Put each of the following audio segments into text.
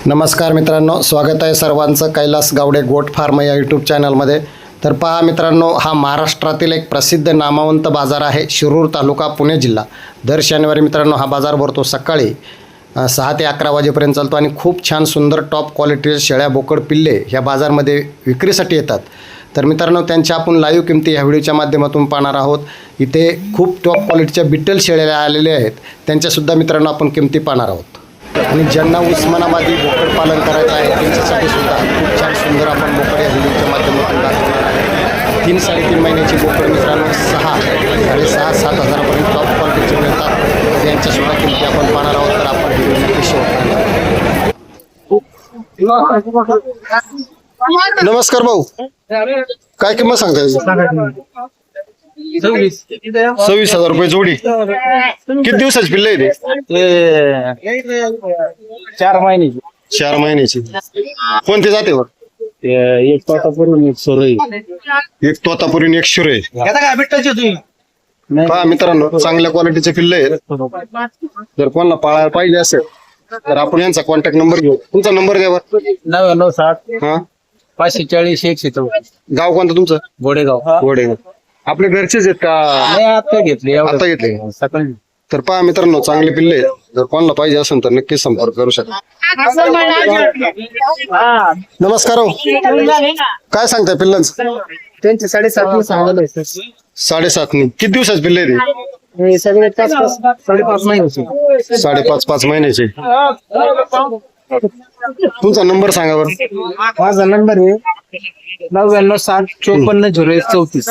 नमस्कार मित्रांनो, स्वागत आहे सर्वांचं कैलास गावडे गोट फार्म या यूट्यूब चॅनलमध्ये. तर पहा मित्रांनो, हा महाराष्ट्रातील एक प्रसिद्ध नामवंत बाजार आहे, शिरूर तालुका पुणे जिल्हा. दर शनिवारी मित्रांनो हा बाजार भरतो. सकाळी 6 ते 11 वाजेपर्यंत चालतो आणि खूप छान सुंदर टॉप क्वालिटीचे शेळ्या बोकड पिल्ले ह्या बाजारमध्ये विक्रीसाठी येतात. तर मित्रांनो, त्यांच्या आपण लाईव्ह किमती ह्या व्हिडिओच्या माध्यमातून पाहणार आहोत. इथे खूप टॉप क्वालिटीच्या बिट्टल शेळ्या आलेल्या आहेत, त्यांच्यासुद्धा मित्रांनो आपण किमती पाहणार आहोत. आणि ज्यांना उस्मानाबादी बोकड पालन करायचं आहे त्यांच्यासाठी सुद्धा खूप छान सुंदर आपण बोकड या व्हिडिओच्या माध्यमातून दाखवणार आहे. 3-3.5 महिन्याची बोकड मित्रांनो 6,500-7 हजारापर्यंत टॉप क्वालिटीचे मिळतात. यांच्यासुद्धा किमती आपण पाहणार आहोत. तर आपण व्हिडिओ नक्की शेवट. नमस्कार भाऊ, काय किंमत सांगताय? 26,000 रुपये जोडी. किती दिवसाची पिल्ले आहे ते? 4 महिन्याची. 4 महिन्याची. कोणते जातेवर? एक तोतापुरी एक सोरई. एक तोतापुरी एक शिरोई. काय भेटायची तुम्ही? पहा मित्रांनो, चांगल्या क्वालिटीचे पिल्ले आहेत. जर कोणाला पाळायला पाहिजे असेल तर आपण यांचा कॉन्टॅक्ट नंबर घेऊ. तुमचा नंबर द्यावा. 9960 हा, 540 114. गाव कोणतं तुमचं? गोडेगाव. गोडेगाव. आपले घरचेच आहेत का? नाही, आता घेतली. आता घेतले. सकाळी. तर पहा मित्रांनो, चांगले पिल्ले आहेत. जर कोणाला पाहिजे असेल तर नक्कीच संपर्क करू शकता. नमस्कार हो, काय सांगताय पिल्लांचं? त्यांचे 7.5 सांगलं. 7.5. किती दिवसाचे पिल्ले आहेत? सगळे 5.5 महिन्याचे. 5.5 महिन्याचे. तुमचा नंबर सांगा बरं. माझा नंबर आहे 9960 54 01 34.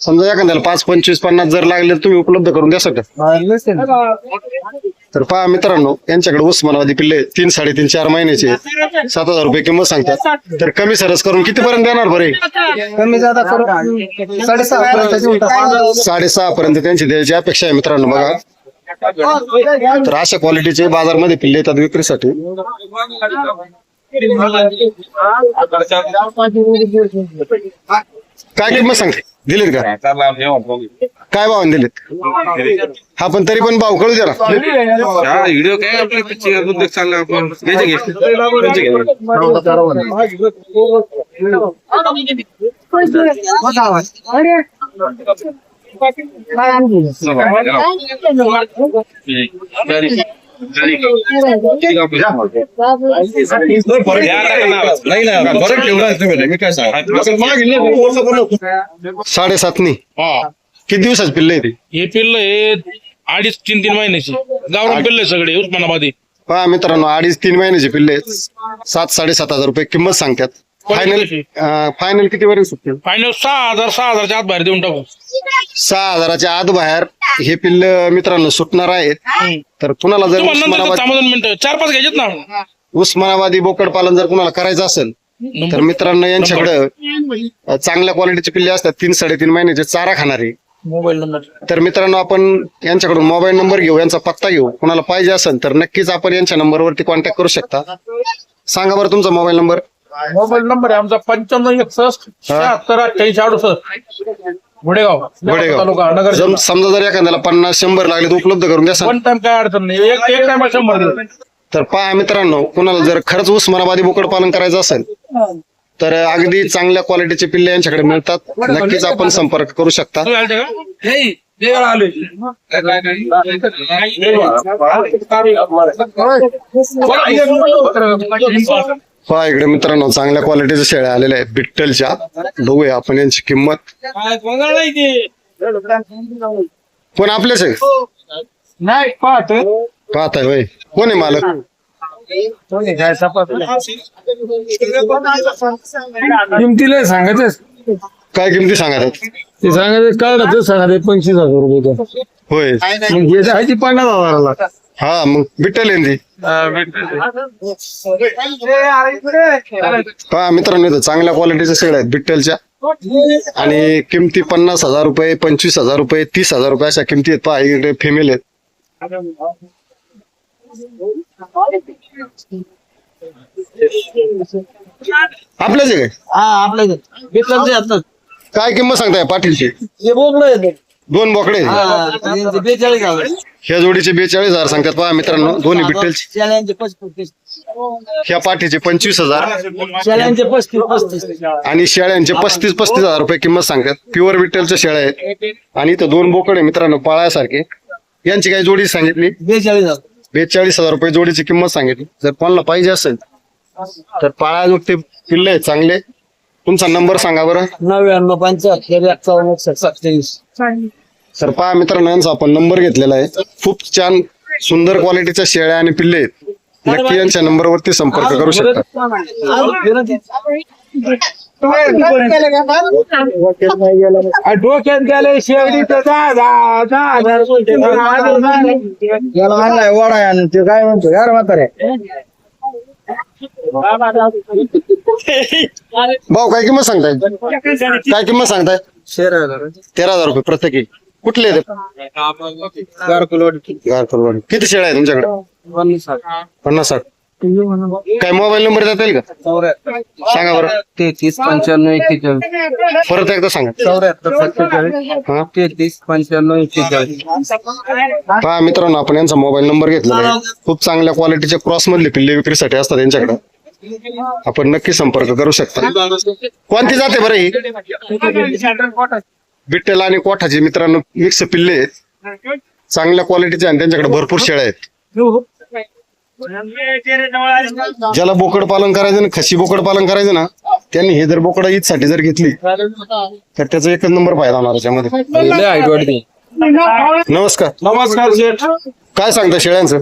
समजा एखाद्याला 5, 25, 50 जर लागले तर तुम्ही उपलब्ध करून द्या सगळं. तर पहा मित्रांनो, यांच्याकडे उस्मानाबादी पिल्ले 3-3.5 4 महिन्याचे 7,000 रुपये किंमत सांगतात. तर कमी सरस करून किती पर्यंत देणार बरे? कमी जादा करू 6.5 पर्यंत. 6.5 पर्यंत त्यांची द्यायची अपेक्षा आहे मित्रांनो. बघा, तर अशा क्वालिटीचे बाजारमध्ये पिल्ले येतात विक्रीसाठी. काय किंमत सांगते? दिलेत का? काय भावाने दिलेत? हा, पण तरी पण भाव कळू जरा. व्हिडिओ काय आपल्या चांगला आपण फरक ठेवला तुम्ही. मी काय सांग 7.5. किती दिवसाचे पिल्ले आहे ते? हे पिल्ल हे 2.5-3 महिन्याची गावरान पिल्ले सगळे उस्मानाबादी. पहा मित्रांनो, 2.5-3 महिन्याचे पिल्ले 7-7.5 हजार रुपये किंमत सांगतात. फायनल किती पर्यंत सुटतील? फायनल 6,000-6,000च्या आत बाहेर देऊन टाकू. 6,000च्या आत बाहेर हे पिल्ल मित्रांनो सुटणार आहेत. तर कुणाला जर तुम्हाला नंतर थांबा 2 मिनिटं 4-5 घ्यायचेत ना. उस्मानाबादी बोकड पालन जर कुणाला करायचं असेल तर मित्रांनो यांच्याकडे चांगल्या क्वालिटीचे पिल्ले असतात. 3-3.5 महिन्याचे चारा खाणारे. Mobile number. तर मित्रांनो, आपण यांच्याकडून मोबाईल नंबर घेऊ, यांचा पत्ता घेऊ. कुणाला पाहिजे असेल तर नक्कीच आपण यांच्या नंबरवरती कॉन्टॅक्ट करू शकता. सांगा बरं तुमचा मोबाईल नंबर. मोबाईल नंबर आहे आमचा 9561 76 88 68. गुडेगाव तालुका नगर. समजा जर एखाद्याला 50-100 लागले तर उपलब्ध करून द्या. वन टाइम काय अडचण नाही. एक टाइम 100 देऊ. तर पहा मित्रांनो, कुणाला जर खरंच उस्मानाबादी बोकड पालन करायचं असेल तर अगदी चांगल्या क्वालिटीचे पिल्ले यांच्याकडे मिळतात. नक्कीच आपण संपर्क करू शकता. तुम्ही आलते का? पहा इकडे मित्रांनो, चांगल्या क्वालिटीच्या शेळ्या आलेल्या आहेत बिट्टलच्या. बघूया आपण यांची किंमत. कोण आपलेच आहे? नाही पाहतो. पाहत आहे होय. कोण आहे मालक? किमतीला सांगायचं. काय किमती सांगतात? ते सांगायचं काढायचं सांगायचं 25,000 रुपये. होय. मग हे जायची 50,000ला. हा, मग बिट्टल आहे ती. पहा मित्रांनो, इथं चांगल्या क्वालिटीच्या शेळ्या आहेत बिट्टलच्या आणि किमती 50,000 रुपये, 25,000 रुपये, 30,000 रुपये अशा किमती आहेत. पहा इकडे फेमेल आहेत. आपल्याच आहे काय? हा आपल्या घेतलं. काय किंमत सांगताय पाटीलची? हे बोगलं दोन बोकडे ह्या जोडीचे 42,000 सांगतात पहा मित्रांनो. दोन्ही बिट्टलचे. ह्या पाठीचे 25,000 आणि शेळ्यांचे 35,000 रुपये किंमत सांगतात. प्युअर बिट्टलच्या शेळ्या आहेत. आणि इथं दोन बोकडे मित्रांनो पाळासारखे. यांची काही जोडी सांगितली 42,000 रुपये जोडीची किंमत सांगितली. जर कोणाला पाहिजे असेल तर पाळा ते पिल्ले आहेत चांगले. तुमचा नंबर सांगा बरं. 99 तर पहा मित्रांनो यांचा आपण नंबर घेतलेला आहे. खूप छान सुंदर क्वालिटीच्या शेळ्या आणि पिल्ले आहेत. नक्की यांच्या नंबरवरती संपर्क करू शकता. डोक्यात गेले शेवटी तर 10,000 वडा आहे ते काय म्हणतो यार म्हातारे. भाऊ काय किंमत सांगताय? काय किंमत सांगताय? 13,000 रुपये प्रत्येकी. कुठले आहेत? गारकुलवाडी. किती शेळ्या आहे तुमच्याकडे? 50-60. काय मोबाईल नंबर देता येईल का? सांगा बरं. 33-95-41. परत एकदा सांगा. 33-95-41. पहा मित्रांनो आपण यांचा मोबाईल नंबर घेतलेला आहे. खूप चांगल्या क्वालिटीचे क्रॉस मधले पिल्ले विक्रीसाठी असतात यांच्याकडे. आपण नक्की संपर्क करू शकता. कोणती जाते बरं ही? बिट्टेला आणि कोठाचे मित्रांनो मिक्स पिल्ले आहेत. चांगल्या क्वालिटीचे आणि त्यांच्याकडे भरपूर शेळ्या आहेत. ज्याला बोकड पालन करायचं ना, खशी बोकड पालन करायचं ना, त्यांनी हे जर बोकड ईदसाठी जर घेतली तर त्याचा एकच नंबर फायदा होणार याच्यामध्ये. नमस्कार. नमस्कार शेठ. काय सांगता शेळ्यांचं?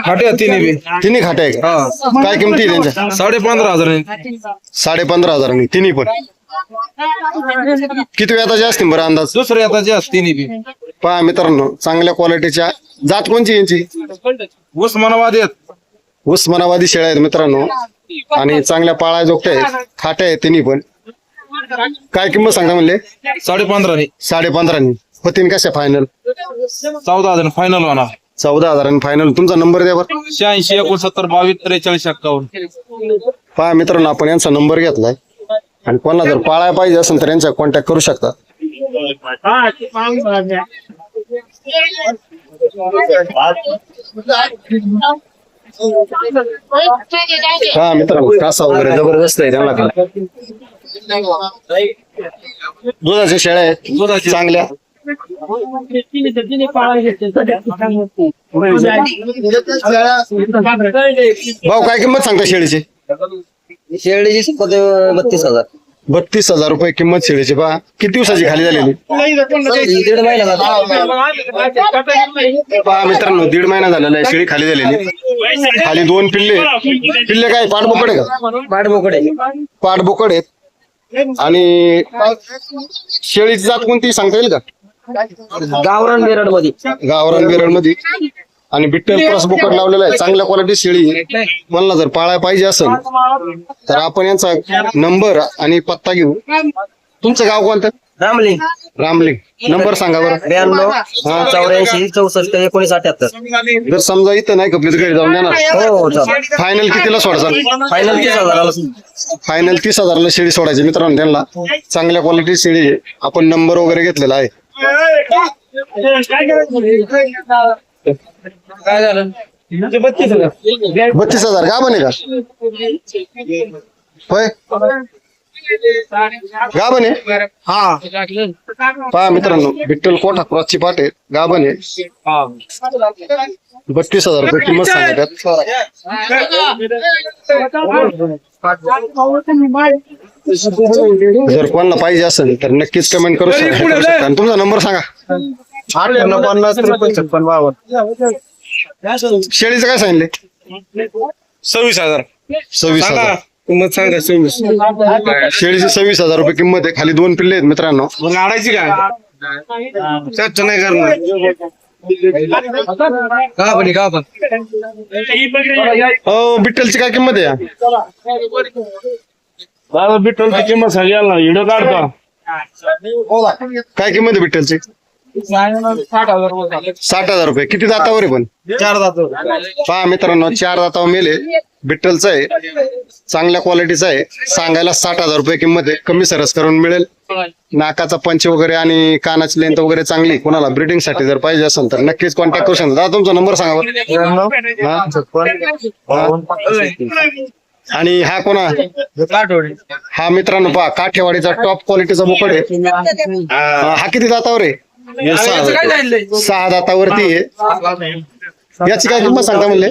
खाट्या तिन्ही तिन्ही खाटे आहे का? काय किमती आहे त्यांच्या? 15,500. 15,500 तिन्ही पण. किती वेळाचे असतील बरं अंदाज? दुसरे आता जास्त तिन्ही. पहा मित्रांनो चांगल्या क्वालिटीच्या. जात कोणची यांची? उस्मानाबाद आहेत. उस्मानाबादी शेळ्या आहेत मित्रांनो आणि चांगल्या पाळा जोगत्या आहेत. खाट्या आहेत तिन्ही पण. काय किंमत सांगता म्हणले? 15,500. 15,500 होतीन कशा फायनल? 14,000 फायनल होणार. 14,000 फायनल. तुमचा नंबर द्या बरं. 86 69 22 43 51. पहा मित्रांनो आपण यांचा नंबर घेतलाय आणि कोणाला जर पाळायला पाहिजे असेल तर यांचा कॉन्टॅक्ट करू शकता. हा मित्रांनो कासा वगैरे जबरदस्त आहे त्यांना. दुधाच्या शेळ्या आहेत चांगल्या. भाऊ काय किंमत सांगता शेळीची? शेळीची 32,000. 32,000 रुपये किंमत शेळीची. पहा किती दिवसाची खाली झालेली? 1.5 महिना. पहा मित्रांनो 1.5 महिना झालेला आहे शेळी खाली झालेली. खाली दोन पिल्ले. पिल्ले काय पाठबोकड आहे का? पाठबोकड आहेत. आणि शेळीची जात कोणती सांगता येईल का? गावरान बेरड मध्ये. गावरान बेरड मध्ये आणि बिट्टल क्रॉस बोकड लावलेला आहे. चांगल्या क्वालिटी शेळी. मला जर पाळायला पाहिजे असेल तर आपण यांचा नंबर आणि पत्ता घेऊ. तुमचं गाव कोणतं? रामलिंग. रामलिंग. नंबर सांगा बरं. 92 84 64 1978. जर समजा इथं नाही कपडे घरी जाऊन देणार. हो फायनल कितीला सोडायचं? फायनल 30,000. फायनल 30,000ला शेळी सोडायची मित्रांनो त्यांना. चांगल्या क्वालिटी शेळी आहे. आपण नंबर वगैरे घेतलेला आहे. काय झालं? 32,000 का बने का? होय गाभण आहे. पहा मित्रांनो बिट्टल कोठा क्रॉसची पाट आहे. गाभण आहे. 32,000 रुपये किंमत सांगतात. जर कोणाला पाहिजे असेल तर नक्कीच कमेंट करू शकता. आणि तुमचा नंबर सांगा. 58 शेळीचं काय सांगितले? 26,000. 26,000 किंमत सांगा. 26. शेळीची 26,000 रुपये किंमत आहे. खाली दोन पिल्ले आहेत मित्रांनो. मग आणायची काय? त्याच नाही करणार. बिट्टलची काय किंमत आहे? दादा बिट्टलची किंमत सांगाल ना. व्हिडिओ काढतो. काय किंमत आहे बिट्टलची? 60,000 रुपये. किती दातावर आहे पण? 4 दात. पहा मित्रांनो 4 दातावर मेले. बिट्टलचं आहे. चांगल्या क्वालिटीचा आहे, सांगायला 60,000 रुपये किंमत आहे, कमी सरस करून मिळेल. नाकाचा पंच वगैरे आणि कानाची लेंथ वगैरे चांगली. कोणाला ब्रीडिंग साठी जर पाहिजे असेल तर नक्कीच कॉन्टॅक्ट करू शकता. दादा तुमचा नंबर सांगा बरं. आणि हा कोणा हा मित्रांनो पहा काठेवाडीचा टॉप क्वालिटीचा बोकड आहे. हा किती दातावर आहे? 6 दातावरती आहे. याची काय किंमत सांगता म्हणले?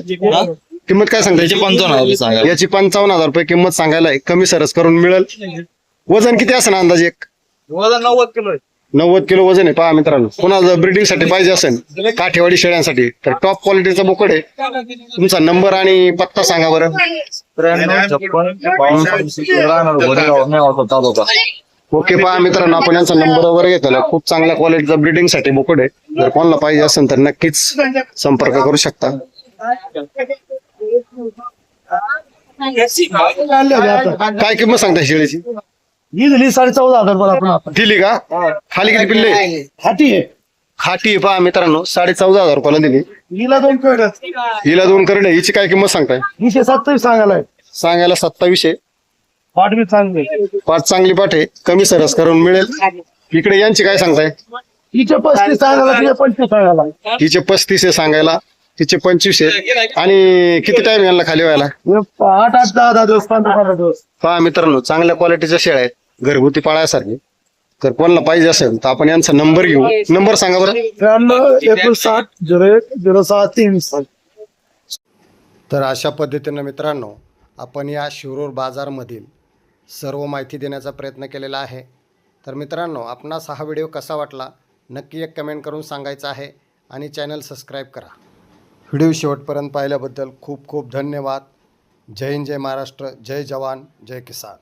किंमत काय सांगता? 55,000 याची 55,000 रुपये किंमत सांगायला आहे. कमी सरस करून मिळेल. वजन किती असं अंदाजे? एक 90 किलो 90 किलो वजन आहे. पहा मित्रांनो, कोणाला ब्रीडिंग साठी पाहिजे असेल काठेवाडी शेळ्यांसाठी तर टॉप क्वालिटीचा बोकड आहे. तुमचा नंबर आणि पत्ता सांगा बरं. 93 ओके पहा मित्रांनो, आपण यांचा नंबर वगैरे घेतलेला खूप चांगल्या क्वालिटीचा ब्रीडिंग साठी बोकड आहे. जर कोणाला पाहिजे असेल तर नक्कीच संपर्क करू शकता. काय किंमत सांगता शेळीची? ही दिली 14,500 आपण दिली का? खाली किती पिल्ले? हाती आहे. खाटी आहे पहा मित्रांनो, 14,500 रुपयाला दिली. हिला 2 कड हिला 2 करडे. हिची काय किंमत सांगताय? 227 सांगायला सांगायला 2700. पाठ बी चांगली. पाच चांगली पाठ आहे, कमी सरस करून मिळेल. इकडे यांची काय सांगताय? हिचे 35 सांगायला तिचे 25 सांगायला. हिचे 35 आहे सांगायला, तिचे 25 आहे. आणि किती टाइम यांना खाली व्हायला? 8 10 दिवस 15 दिवस. पहा मित्रांनो, चांगल्या क्वालिटीच्या शेळ्या आहेत, घरगुती पाळायसारखी. तर कोणाला पाहिजे असेल तर आपण यांचा नंबर घेऊ. नंबर सांगा बरं. 93 तर अशा पद्धतीनं मित्रांनो, आपण या शिरूर बाजारमधील सर्व माहिती देण्याचा प्रयत्न केलेला आहे. तर मित्रांनो, आपणास हा व्हिडिओ कसा वाटला नक्की एक कमेंट करून सांगायचं आहे आणि चॅनल सबस्क्राईब करा. व्हिडिओ शेवटपर्यंत पाहिल्याबद्दल खूप खूप धन्यवाद. जय हिंद, जय महाराष्ट्र, जय जवान, जय किसान.